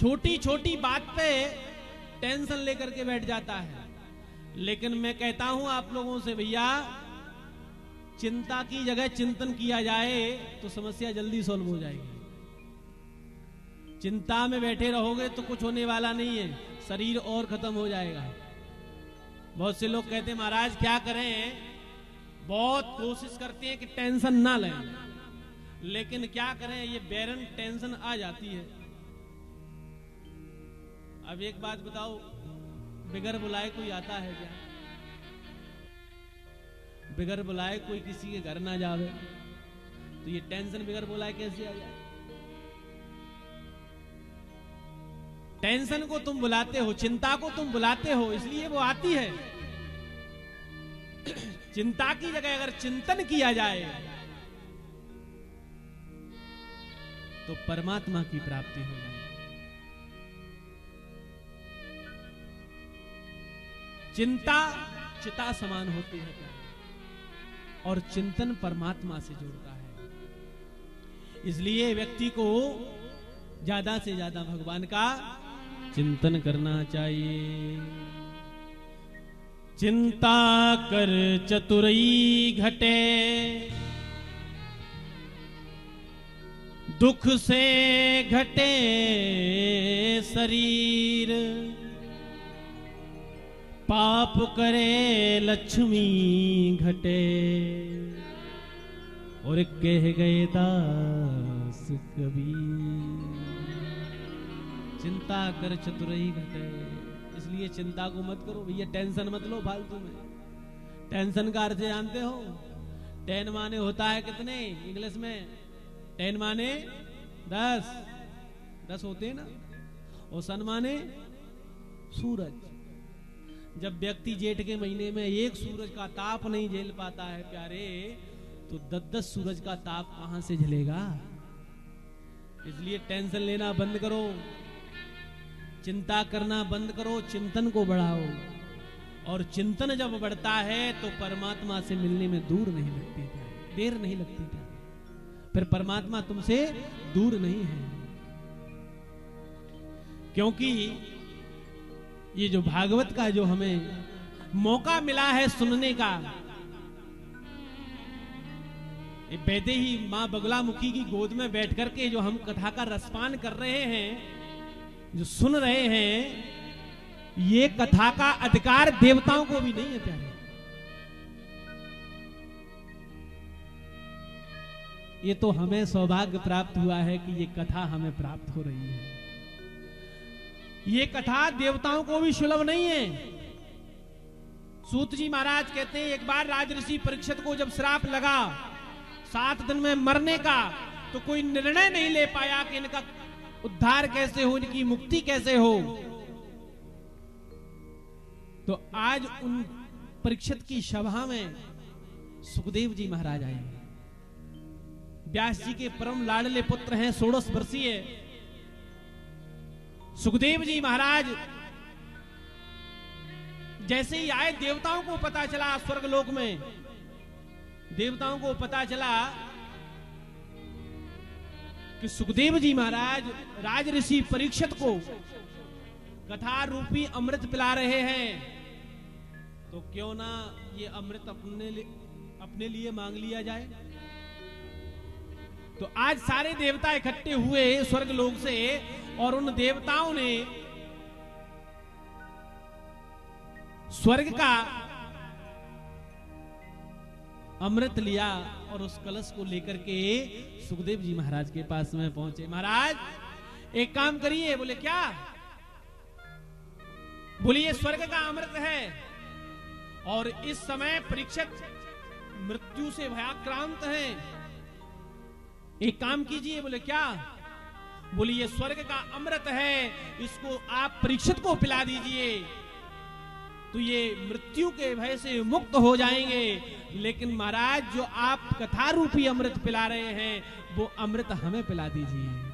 छोटी छोटी बात पे टेंशन लेकर के बैठ जाता है। लेकिन मैं कहता हूं आप लोगों से, भैया चिंता की जगह चिंतन किया जाए तो समस्या जल्दी सॉल्व हो जाएगी। चिंता में बैठे रहोगे तो कुछ होने वाला नहीं है, शरीर और खत्म हो जाएगा। बहुत से लोग कहते हैं महाराज क्या करें, बहुत कोशिश करते हैं कि टेंशन ना लें, लेकिन क्या करें, ये बेरन टेंशन आ जाती है। अब एक बात बताओ, बिगर बुलाए कोई आता है क्या? बिगर बुलाए कोई किसी के घर ना जावे तो ये टेंशन बिगर बुलाए कैसे आ जाए? टेंशन को तुम बुलाते हो, चिंता को तुम बुलाते हो, इसलिए वो आती है। चिंता की जगह अगर चिंतन किया जाए तो परमात्मा की प्राप्ति हो जाए। चिंता चिता समान होती है और चिंतन परमात्मा से जुड़ता है। इसलिए व्यक्ति को ज्यादा से ज्यादा भगवान का चिंतन करना चाहिए। चिंता कर चतुरई घटे, दुख से घटे शरीर, पाप करे लक्ष्मी घटे, और कह गए दास कबीर। चिंता कर चतुरई घटे, इसलिए चिंता को मत करो भैया, टेंशन मत लो फालतू में। टेंशन का अर्थ जानते हो? टेन माने होता है कितने इंग्लिश में? टेन माने 10 होते हैं ना, और सन माने सूरज। जब व्यक्ति जेठ के महीने में एक सूरज का ताप नहीं झेल पाता है प्यारे, तो 10 सूरज का ताप कहां से झेलेगा? इसलिए टेंशन लेना बंद करो, चिंता करना बंद करो, चिंतन को बढ़ाओ। और चिंतन जब बढ़ता है तो परमात्मा से मिलने में दूर नहीं लगती, देर नहीं लगती, फिर परमात्मा तुमसे दूर नहीं है। क्योंकि ये जो भागवत का जो हमें मौका मिला है सुनने का, ये वैदे ही मां बगलामुखी की गोद में बैठ करके जो हम कथा का रसपान कर रहे हैं, जो सुन रहे हैं, ये कथा का अधिकार देवताओं को भी नहीं है प्यारे। ये तो हमें सौभाग्य प्राप्त हुआ है कि ये कथा हमें प्राप्त हो रही है। ये कथा देवताओं को भी सुलभ नहीं है। सूत जी महाराज कहते हैं, एक बार राजऋषि परीक्षित को जब श्राप लगा 7 दिन में मरने का, तो कोई निर्णय नहीं ले पाया कि इनका उद्धार कैसे हो, इनकी मुक्ति कैसे हो। तो आज उन परीक्षित की सभा में सुखदेव जी महाराज आए। व्यास जी के परम लाडले पुत्र हैं, 16 वर्षीय सुखदेव जी महाराज जैसे ही आए, देवताओं को पता चला, स्वर्गलोक में देवताओं को पता चला कि सुखदेव जी महाराज राजऋषि परीक्षित को कथा रूपी अमृत पिला रहे हैं, तो क्यों ना ये अमृत अपने लिए मांग लिया जाए। तो आज सारे देवता इकट्ठे हुए स्वर्गलोक से, और उन देवताओं ने स्वर्ग का अमृत लिया और उस कलश को लेकर के सुखदेव जी महाराज के पास में पहुंचे। महाराज एक काम करिए। बोले क्या? बोले ये स्वर्ग का अमृत है और इस समय परीक्षित मृत्यु से भयाक्रांत हैं, एक काम कीजिए। बोले क्या? बोले ये स्वर्ग का अमृत है, इसको आप परीक्षित को पिला दीजिए तो ये मृत्यु के भय से मुक्त हो जाएंगे। लेकिन महाराज जो आप कथा रूपी अमृत पिला रहे हैं, वो अमृत हमें पिला दीजिए।